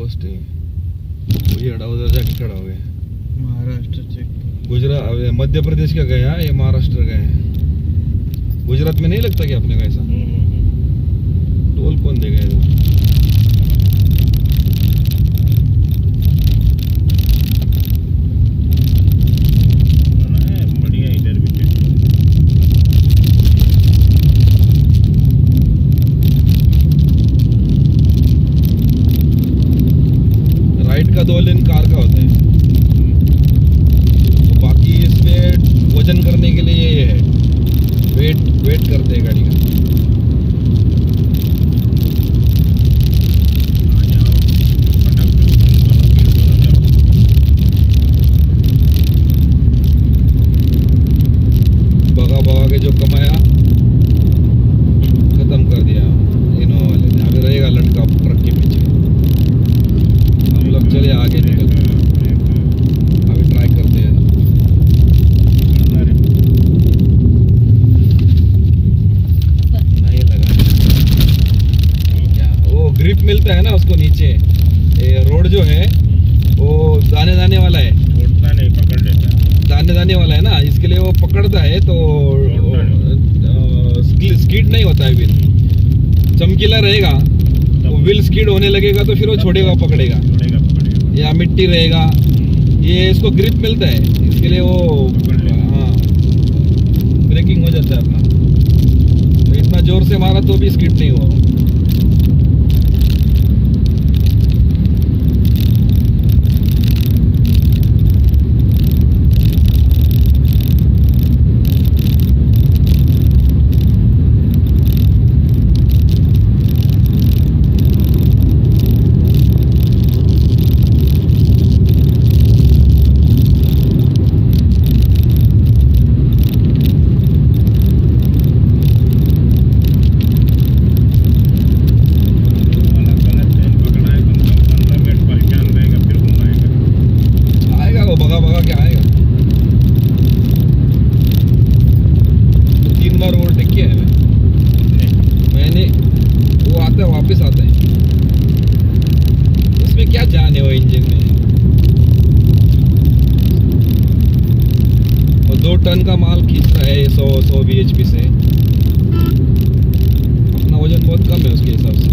Post है वही हटा, उधर जाके खड़ा हो गया। महाराष्ट्र चेक, गुजरात मध्य प्रदेश का गया ये महाराष्ट्र का है। गुजरात में नहीं लगता क्या अपने को ऐसा? टोल कौन देगा इधर? राइट का 2 लेन कार का होता है, तो बाकी इसमें वजन करने के लिए ये है, वेट करते हैं गाड़ी का। भगा के जो कमाया खत्म कर दिया इनोवा वाले ने। अभी रहेगा लड़का ट्रक के पीछे। हम लोग चले आगे निकल, अभी ट्राई करते हैं। नहीं लगा क्या? वो ग्रिप मिलता है ना उसको नीचे। रोड जो है वो दाने वाला है, दाने वाला है ना, इसके लिए वो पकड़ता है तो स्कीड नहीं होता है। व्हील चमकीला रहेगा तो व्हील स्कीड होने लगेगा तो फिर वो छोड़ेगा, पकड़ेगा। या मिट्टी रहेगा, ये इसको ग्रिप मिलता है, इसके लिए वो हाँ ब्रेकिंग हो जाता है अपना। तो इतना जोर से मारा तो भी स्कीड नहीं हुआ। भगा के आएगा। 3 बार ओवरटेक किया है मैंने। वो आता है वापस आता है, उसमें क्या जान है वो इंजन में। और 2 टन का माल खींच रहा है 100 bhp से। अपना वजन बहुत कम है उसके हिसाब से,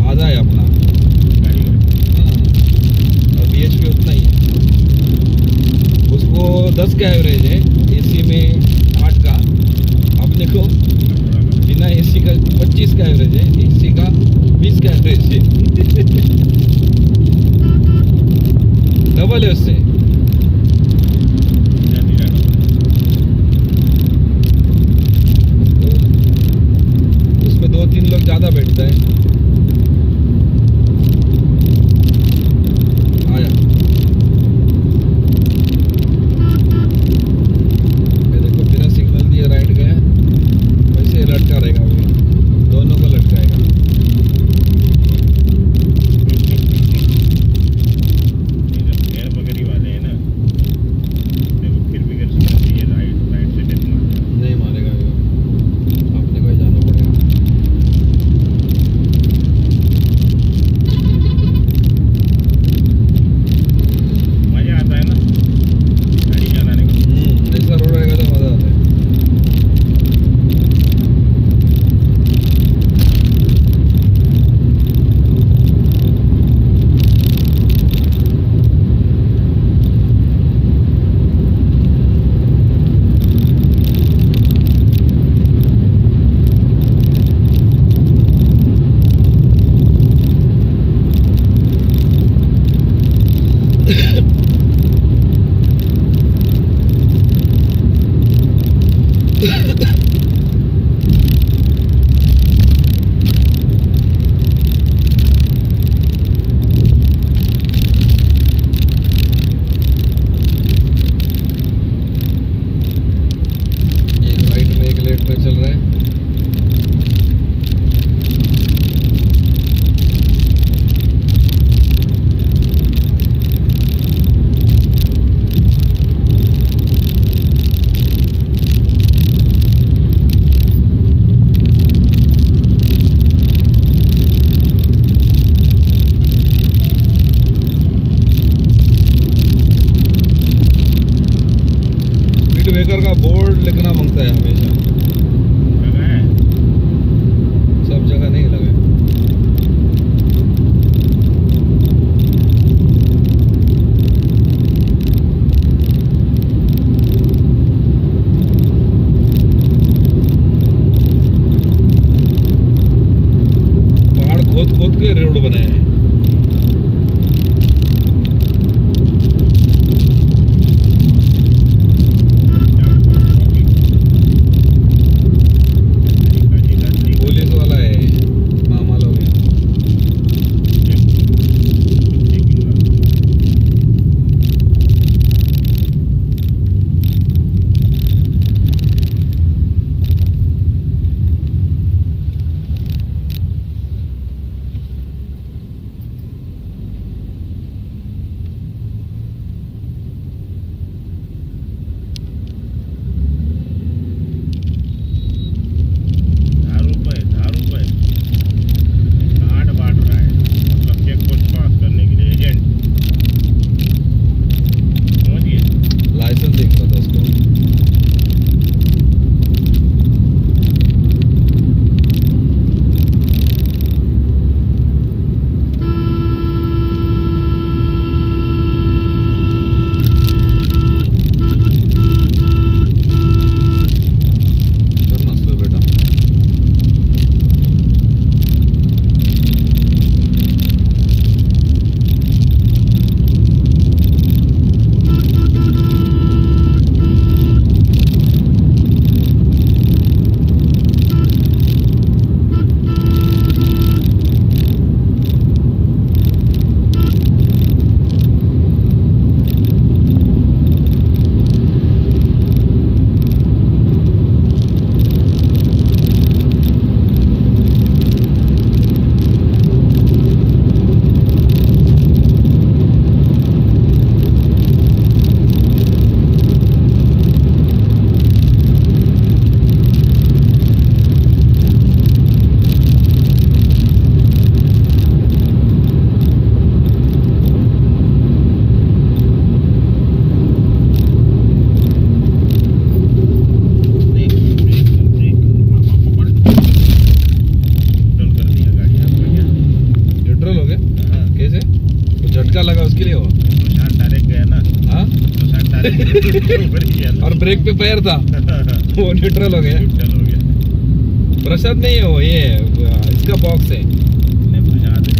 आधा है अपना। bhp उतना ही है। उसको 10 का एवरेज है, एसी में 8 का। अपने को बिना एसी का 25 का एवरेज है, एसी का 20 का एवरेज है। डबल है उससे। ऊपर किया था। और ब्रेक पे पैर था वो न्यूट्रल हो गया। न्यूट्रल हो गया। प्रसाद नहीं है वो, ये इसका बॉक्स है। ने बुझा दे।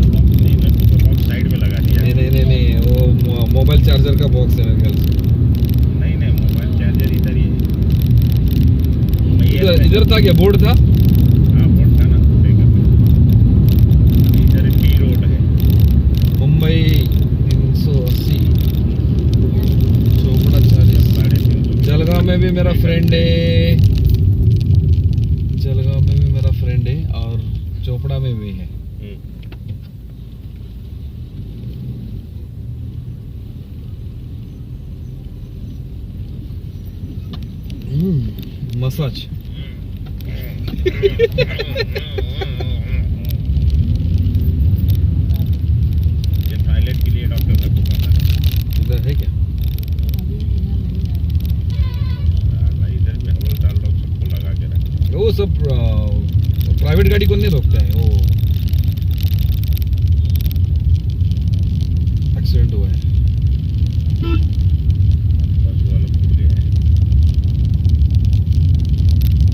बॉक्स नहीं, मैं तो बॉक्स साइड में लगा दिया। नहीं नहीं नहीं नहीं, वो मोबाइल चार्जर का बॉक्स है मेरे ख्याल से। नहीं नहीं, मोबाइल चार्जर इधर ही है। इधर था क्या, बोर्ड था? हाँ, बोर्ड था ना ब्रेकर पे। इधर बी रोड है। मुंबई 380, चोपड़ा 40। 350। जलगांव में भी मेरा फ्रेंड है, जलगांव में भी मेरा फ्रेंड है और चोपड़ा में भी है। मसाज। ये टॉयलेट के लिए डॉक्टर तक को करना है। इधर है क्या? इधर भी हवलदार लोग सबको लगा के रखे। वो सब प्राइवेट गाड़ी को नहीं रोकते हैं, वो एक्सीडेंट हुआ है। बस वाला पूरे हैं।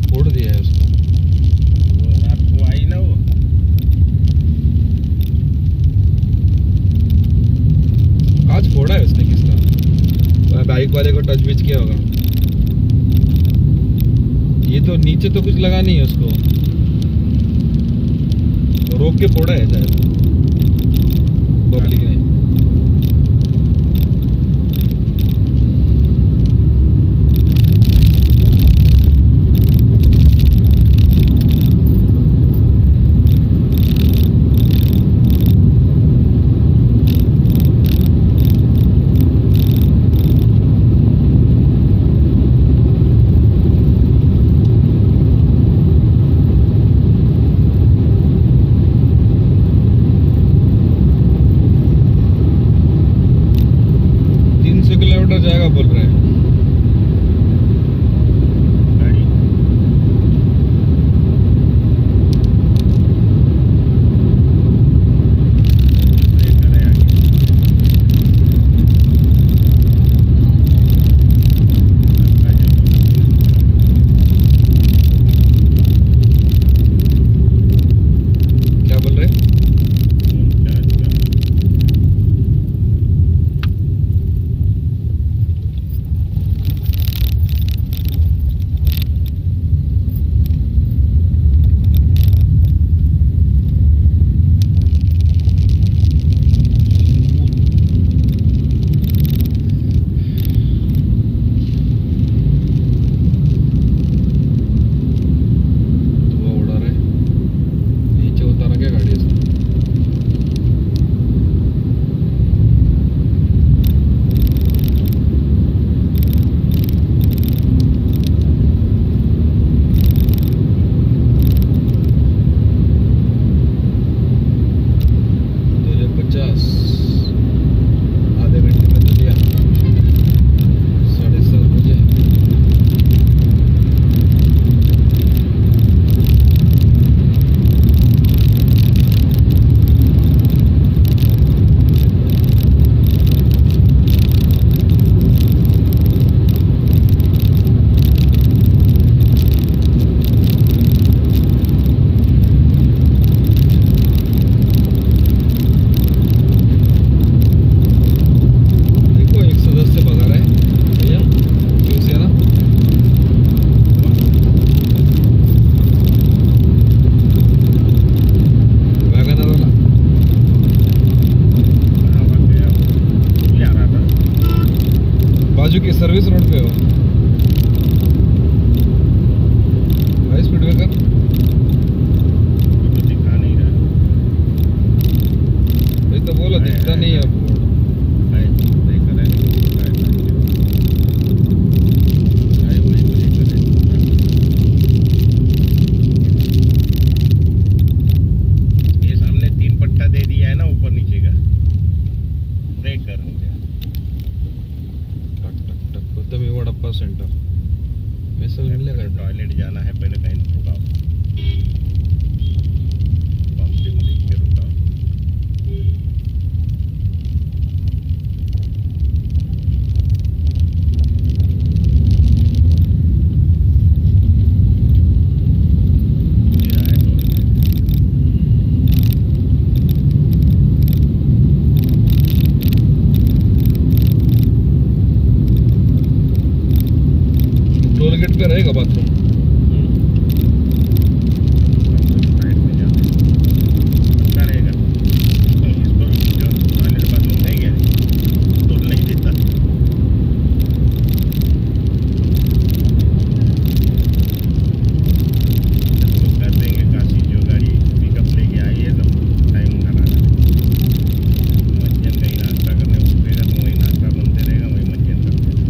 फोड़ दिया है उसको। वो रात को आई ना, वो आज फोड़ा है उसने किसका? बाइक वाले को टच विच किया होगा। ये तो नीचे तो कुछ लगा नहीं है उसको, तो रोक के फोड़ा है शायद पब्लिक ने। जाएगा बोल रहे हैं। गाड़ी ब्रेकर है आगे। क्या बोल रहे हैं? फोन चार्ज कर। धुआं उड़ा रहे, नीचे उतारा क्या गाड़ी से? आधे घंटे में तो लिया 7:30 बजे। देखो एक सदस्य भगा रहा है भैया, शिवसेना। वैगनर वाला बराबर गया, ये आ रहा था। बाजू की सर्विस रोड पे हो, हाई स्पीड ब्रेकर। तो दिखा नहीं रहा वही तो बोला, दिखता नहीं है बोर्ड। है। ब्रेकर है, लेकिन दिखा है नहीं। है वही ब्रेकर है। ये सामने 3 पट्टा दे दिया है ना ऊपर नीचे का, ब्रेकर हो गया। टक टक टक, गौतमी वड़प्पा सेंटर मिसल मिलेगा इधर। टॉयलेट जाना है, पहले कहीं रुकाओ, पंप में देख के रुकाओ। टोल गेट पे रहेगा बाथरूम। साइड में जाते हैं, अच्छा रहेगा। इसको जो टॉयलेट बाथरूम है क्या, टोल नहीं देता। इसको कर देंगे काशी, जो गाड़ी पिकअप लेके आई है सब टाइम घटाना है। मंजन कहीं नाश्ता करने उतरेगा तो वहीं नाश्ता बनते रहेगा, वहीं मंजन करते रहेगा।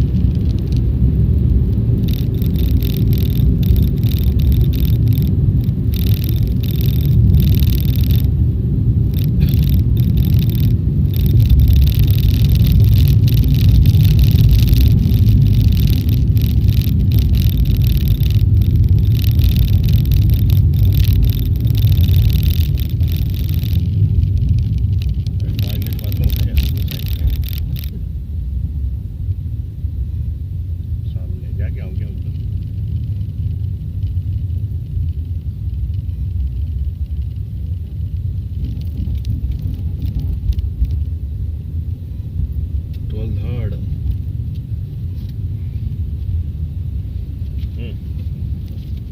टॉयलेट बाथरूम है उसको साइड में, सामने जाके आओ क्या ऊपर। टोल धाड़।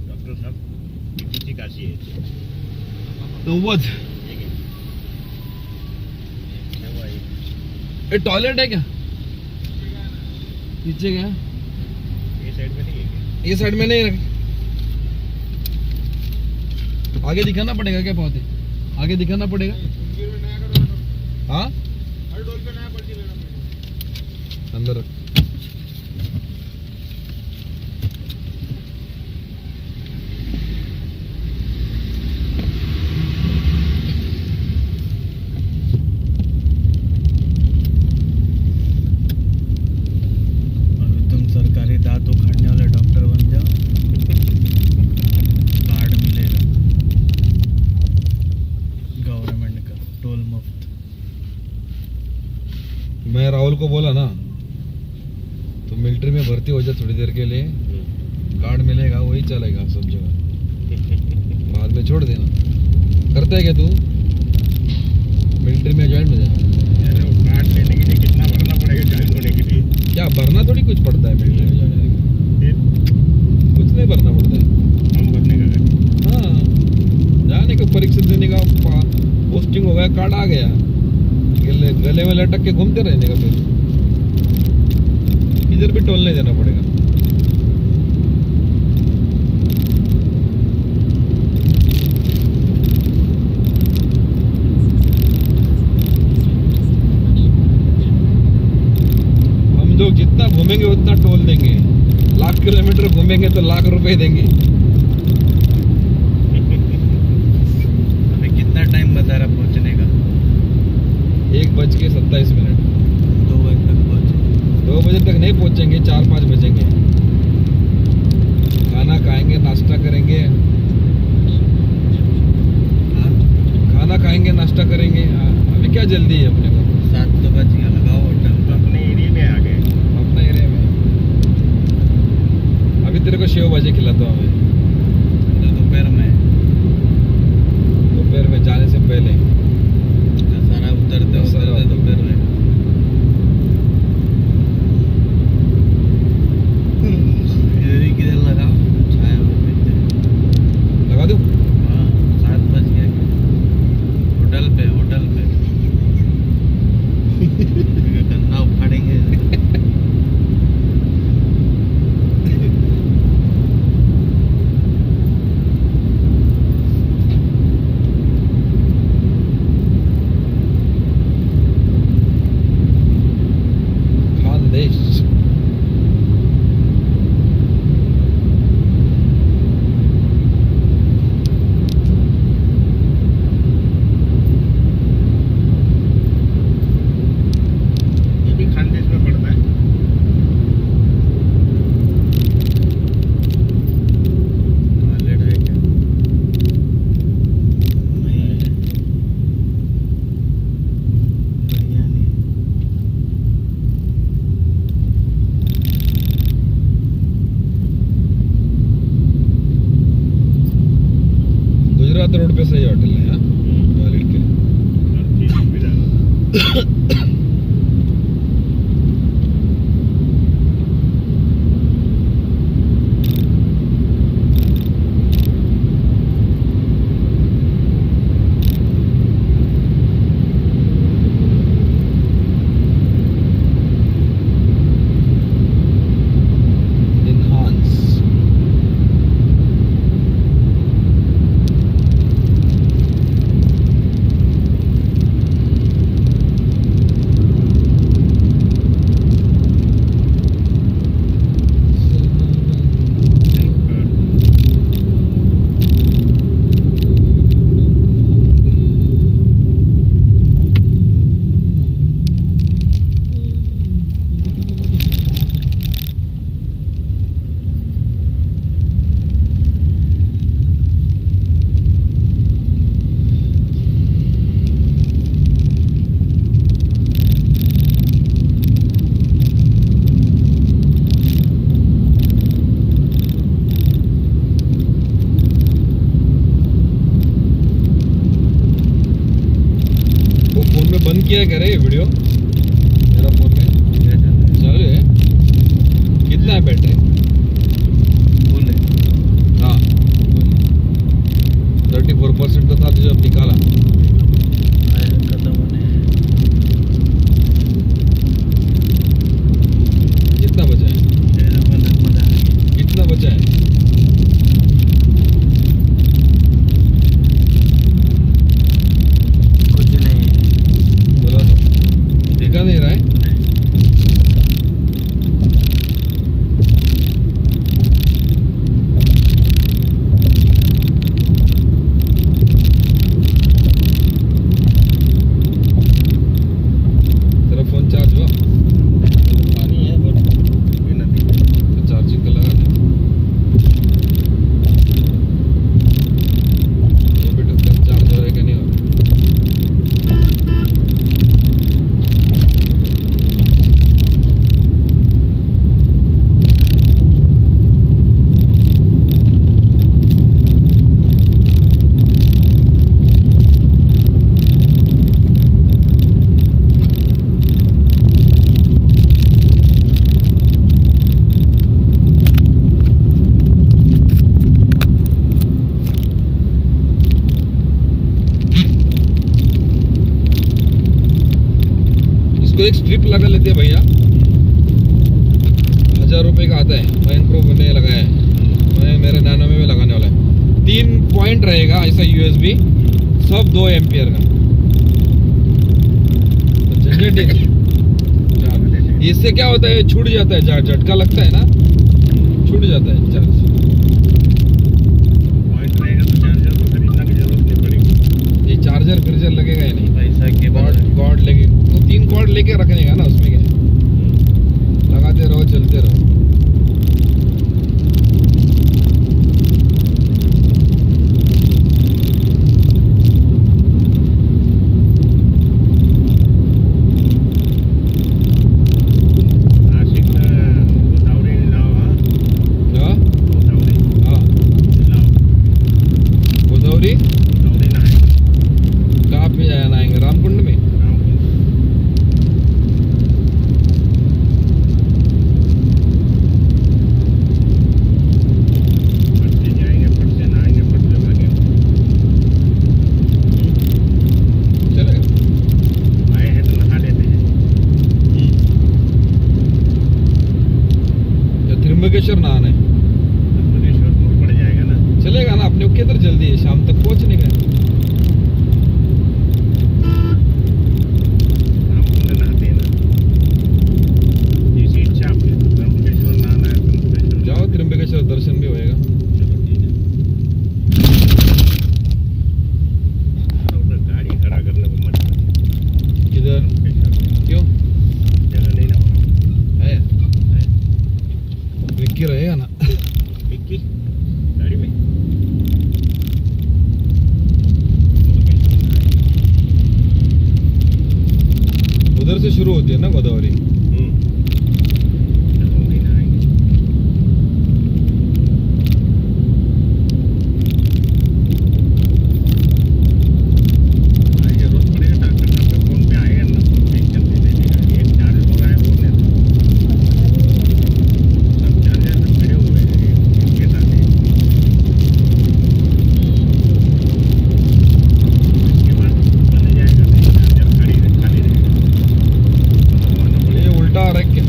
डॉक्टर साहब किती काशी आहे 90। ये टॉयलेट है क्या? नीचे क्या? ये साइड में नहीं है क्या? ये साइड में नहीं रखे। आगे दिखाना पड़ेगा क्या? बहुत आगे दिखाना पड़ेगा। हाँ अंदर रख। अभी तुम सरकारी दांत उखाड़ने वाले डॉक्टर बन जाओ, कार्ड मिलेगा गवर्नमेंट का, टोल मुफ्त। मैं राहुल को बोला ना, तो मिलिट्री में भर्ती हो जा थोड़ी देर के लिए, कार्ड मिलेगा वही चलेगा सब जगह, बाद में छोड़ देना। करता है क्या तू? मिलिट्री में ज्वाइन हो जा। अरे वो कार्ड लेने के लिए कितना भरना पड़ेगा ज्वाइन होने के लिए? क्या भरना थोड़ी कुछ पड़ता है मिलिट्री में जाने के लिए? फिर कुछ नहीं भरना पड़ता है। हम भरने का है। हाँ जाने का, परीक्षा देने का, पोस्टिंग हो गया, कार्ड आ गया, गले में लटक के घूमते रहने का। फिर इधर भी टोल नहीं देना पड़ेगा। हम लोग जितना घूमेंगे उतना टोल देंगे। 1,00,000 किलोमीटर घूमेंगे तो 1,00,000 रुपए देंगे। अभी कितना टाइम बता रहा पहुंचने का? 1:27 2 बजे तक पहुंचे। 2 बजे तक नहीं पहुंचेंगे, 4-5 बजेंगे। खाना खाएंगे, नाश्ता करेंगे। हाँ, खाना खाएंगे, नाश्ता करेंगे। अभी क्या जल्दी है अपने को? 7 तो बज गया, लगाओ होटल। तो अपने एरिया में आ गए। अपना एरिया में अभी तेरे को शेव भाजी खिलाता हूँ मैं दोपहर में दोपहर में जाने से पहले। सारा उतरते सारा उतरते दोपहर में। इधर ही किधर लगाओ, छाया में बैठते हैं। लगा दूँ? हाँ 7 बज गया। होटल पे गन्ना उखाड़ेंगे। खानदेश। ये भी खानदेश में पड़ता है। टॉयलेट है क्या? नहीं है। बढ़िया नहीं। गुजरात रोड पे सही होटल है। हाँ टॉयलेट के लिए। हर चीज सुविधा है। वीडियो मेरा फोन में क्या चल रहा है? चल रही है। कितना है बैटरी? फुल है। हाँ 34% तो था जो अब निकाला। आयरन खत्म होने हैं। कितना बचा है? तेरा मजा आ गया। कितना बचा है? कुछ नहीं। बोला तो दिखा नहीं रहा है। तेरा फोन चार्ज हुआ? पानी है बट बिना दिखे तो चार्जिंग का लगा दे। ये भी ढक्कन चार्ज हो रहा है कि नहीं हो रहा? इसको एक स्ट्रिप लगा लेते हैं भैया। 1000 रुपए का आता है। मैंने प्रो ने लगाया है। मैं मेरे नैनो में भी लगाने वाला है। 3 पॉइंट रहेगा ऐसा यूएसबी, सब 2 एम्पियर का। तो झंझट ही- इससे क्या होता है, छूट जाता है, झटका लगता है ना, छूट जाता है चार्ज। पॉइंट रहेगा तो चार्जर को खरीदना की जरूरत नहीं पड़ेगी। ये चार्जर फिर्जर लगेगा ही नहीं। पैसा के बाद कॉर्ड लेके तो 3 कॉर्ड लेके रखने का ना, उसमें क्या है? लगाते रहो, चलते रहो। आशिक गोदावरी लाओ। हाँ गोदावरी हाँ लाओ। गोदावरी गोदावरी नहाएंगे कहाँ पे जाना आएंगे? रामकुंड में। रामकुंड। फट से जाएंगे, फट से नहाएंगे, फट से भागेंगे। चलेगा। आए हैं तो नहा लेते हैं। या त्रिम्बकेश्वर नहाना है? त्रिम्बकेश्वर दूर पड़ जाएगा ना। चलेगा ना, अपने को किधर जल्दी है, शाम तक पहुंचने का है। रामकुंड नहाते हैं ना। जैसी इच्छा आपकी, त्रिम्बकेश्वर नहाना है त्रिम्बकेश्वर जाओ, त्रिम्बकेश्वर दर्शन भी होएगा। चलो ठीक है। उधर गाड़ी खड़ा करने को मत करो। किधर? त्रिम्बकेश्वर क्यों जगह नहीं ना वहाँ। है? विक्की रहेगा ना? विक्की गाड़ी में। उधर से शुरू होती है ना गोदावरी। चलो वहीं नहाएंगे। हाँ, जरूरत पड़ेगा डॉक्टर साहब के फोन पे आएगा ना, टेंशन नहीं लेने। एक चार्ज हो रहा है वो नहीं, सब चार्जर सब खड़े हुए हैं इसके साथ ही। इसके बाद बन जाएगा तो चार्जर खाली रहेगा। ये उल्टा आ रहा है क्या?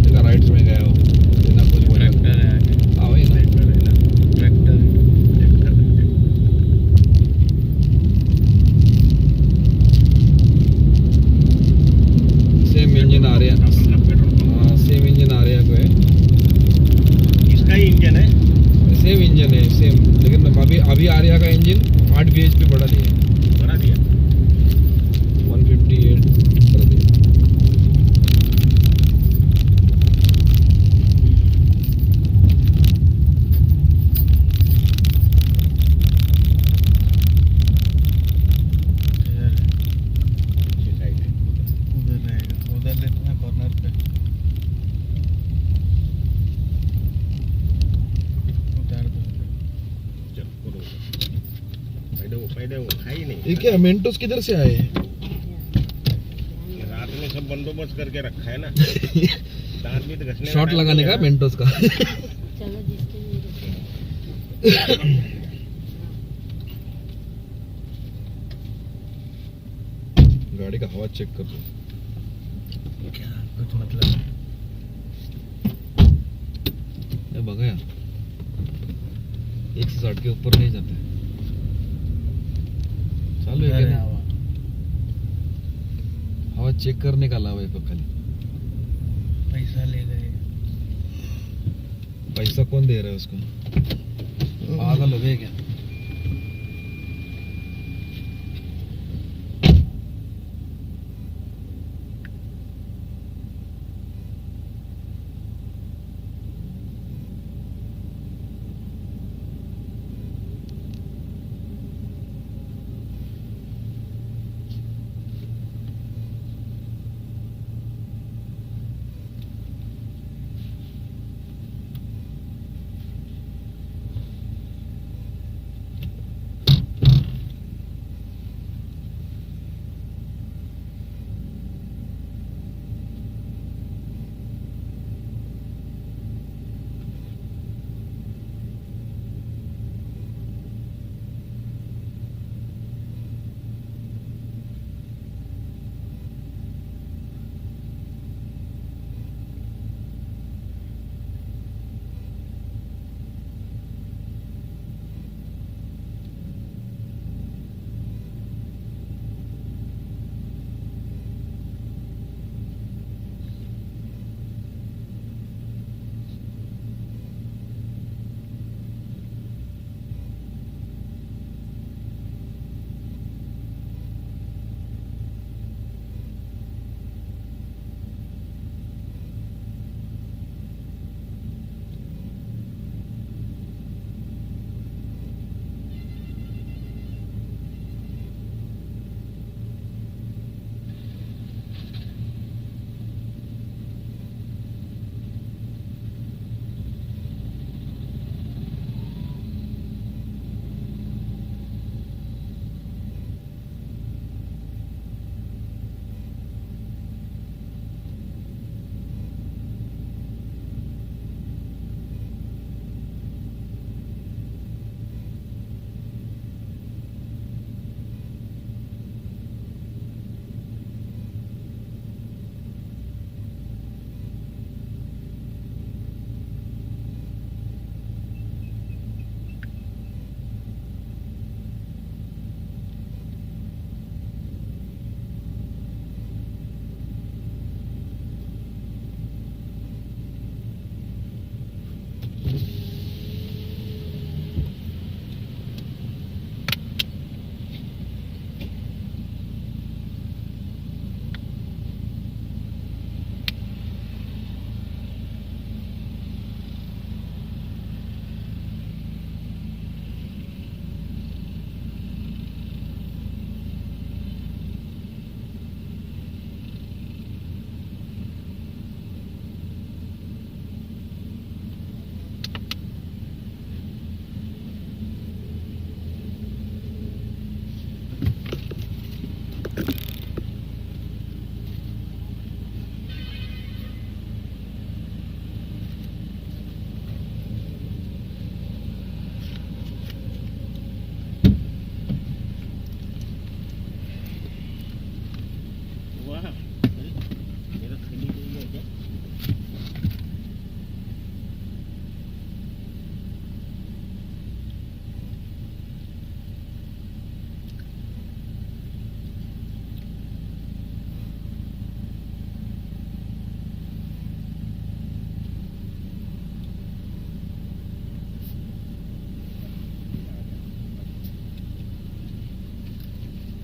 देखा राइट्स में गया हो बिना कुछ बोले। ट्रैक्टर है आगे। हाँ वही ना। ट्रैक्टर सेम इंजन आ रहा है। पेट्रोल पंप हाँ सेम इंजन आ रहा है कोई। इसका ही इंजन है। सेम इंजन है सेम, लेकिन अभी आर्या का इंजन 8 bhp बढ़ा दिया, बना दिया। 158 कर दिया। उधर रहेगा, उधर लेते हैं कॉर्नर पे। वो पहले वो खाई नहीं। ये क्या मेंटोस किधर से आए? रात में सब बंदोबस्त करके रखा है ना। दांत भी तो घसने शॉट का लगाने का टाइम मेंटोस का। चलो जिसके गाड़ी का हवा चेक कर लो। क्या कुछ मतलब है? ये बघा यार, 160 के ऊपर नहीं जाते। चालू है अरे क्या? हवा। हवा चेक करने का अलावा है खाली। पैसा ले गए। पैसा कौन दे रहा है उसको? पागल हो गए क्या?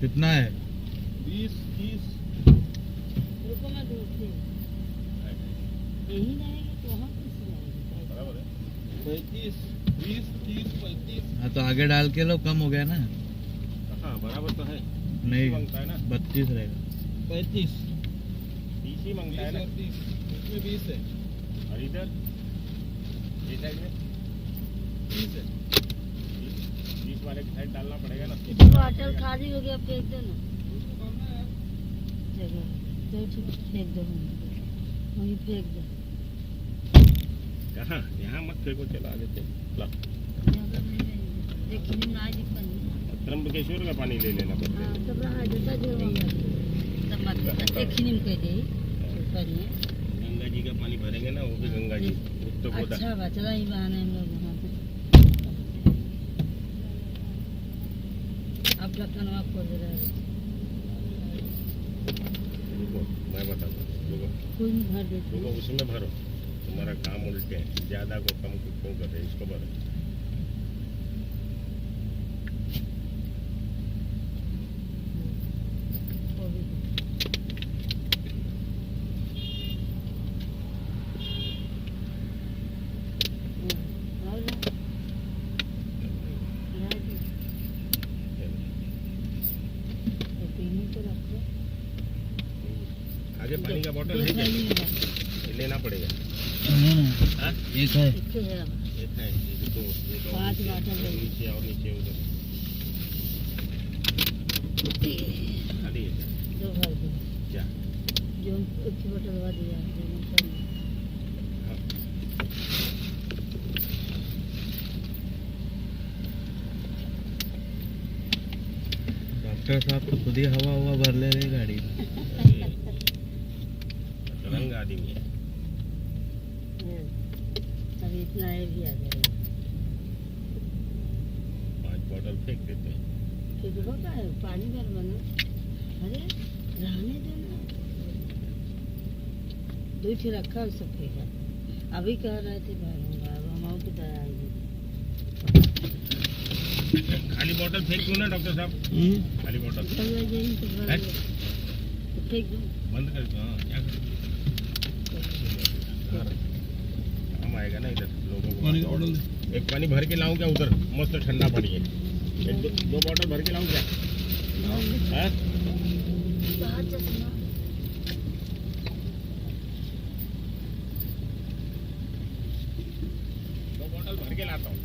कितना है? 20 30 रुको मैं ढूंढती हूँ। यही रहेगा तो वहाँ कैसे जाएगी? बराबर है। 35 20 30 35। हाँ तो आगे डाल के लो, कम हो गया ना। हाँ बराबर तो है। नहीं मांगता है ना 32 रहेगा। 35 20 ही मांगता है ना। 30 इसमें 20 है। और इधर ये साइड में 30 है। 20 वाले एक साइड डालना पड़ेगा ना। बॉटल खाली हो गया, फेंक दो ना जगह, तो ठीक फेंक दो, वहीं फेंक दो। कहाँ? यहाँ मत फेंको, चला देते। ला, जगह नहीं रहेगी, देखने में आज बनी। त्र्यंबकेश्वर का पानी ले लेना पड़ता हाँ है। तब रहा जाता जो तब मत देखने में कह दे ऊपर में। गंगा जी का पानी भरेंगे ना, वो भी गंगा जी उत्तर गोदा। अच्छा बचला ही बहाने हम लोग वहाँ पे। अब ढक्कनवा खोल रहे हैं, रुको मैं बताता हूँ, रुको कोई नहीं भर देते। रुको, उसमें भरो। तुम्हारा काम उल्टे है, ज्यादा को कम क्यों कर रहे, इसको भरो। वो भी और पीने को रखो। आगे पानी का बोतल है क्या? ये लेना पड़ेगा। हाँ? एक है। इतने है अब। एक है, एक दो, एक और 5 नीचे, बोतल है। नीचे और नीचे उधर खाली है। दो भर दो, क्या? जो एक बोतल भर दिया दोनों पर। हाँ। डॉक्टर साहब तो खुद ही हवा भर ले रहे गाड़ी में। रंग आदमी है। अभी इतना है भी आ जाएगा। 5 बोतल फेंक देते हैं। ठीक होता है पानी भर बना। अरे रहने देना, 2 ठे रखा है सब फेंका। अभी कह रहे थे भरूंगा, अब हम की दया आएगी। खाली बोतल फेंक दो ना डॉक्टर साहब, खाली बोतल चल जाइए तो भर है? दो। तो फेंक दो। बंद कर दो। हाँ, क्या करें? काम आएगा ना इधर लोगों को। पानी का बॉटल दे। एक पानी भर के लाऊं क्या उधर? मस्त ठंडा पानी है। एक दो बोतल भर के लाऊं क्या? हाँ? कहाँ चश्मा? दो बोतल भर के लाता हूँ।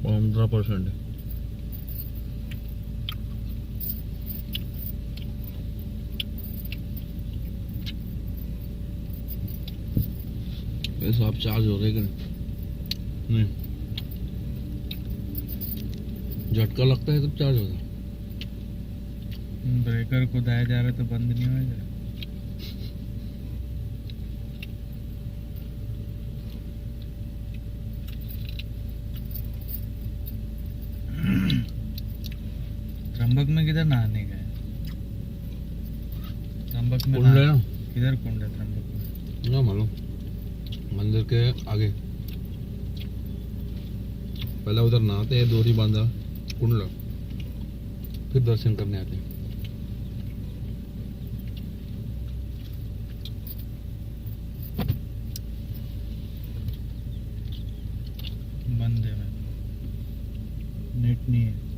पंद्रह %। वैसे आप चार्ज हो रहे नहीं? झटका लगता है तब चार्ज होता है। ब्रेकर को दाया जा रहा तो बंद नहीं होगा। त्र्यंबक में किधर नहाने गए? त्र्यंबक में कुंड है ना? किधर कुंड है त्र्यंबक में? ना मालूम, मंदिर के आगे पहले उधर नहाते हैं, डोरी बांधा कुंड, फिर दर्शन करने आते हैं। बंद है, नेट नहीं है।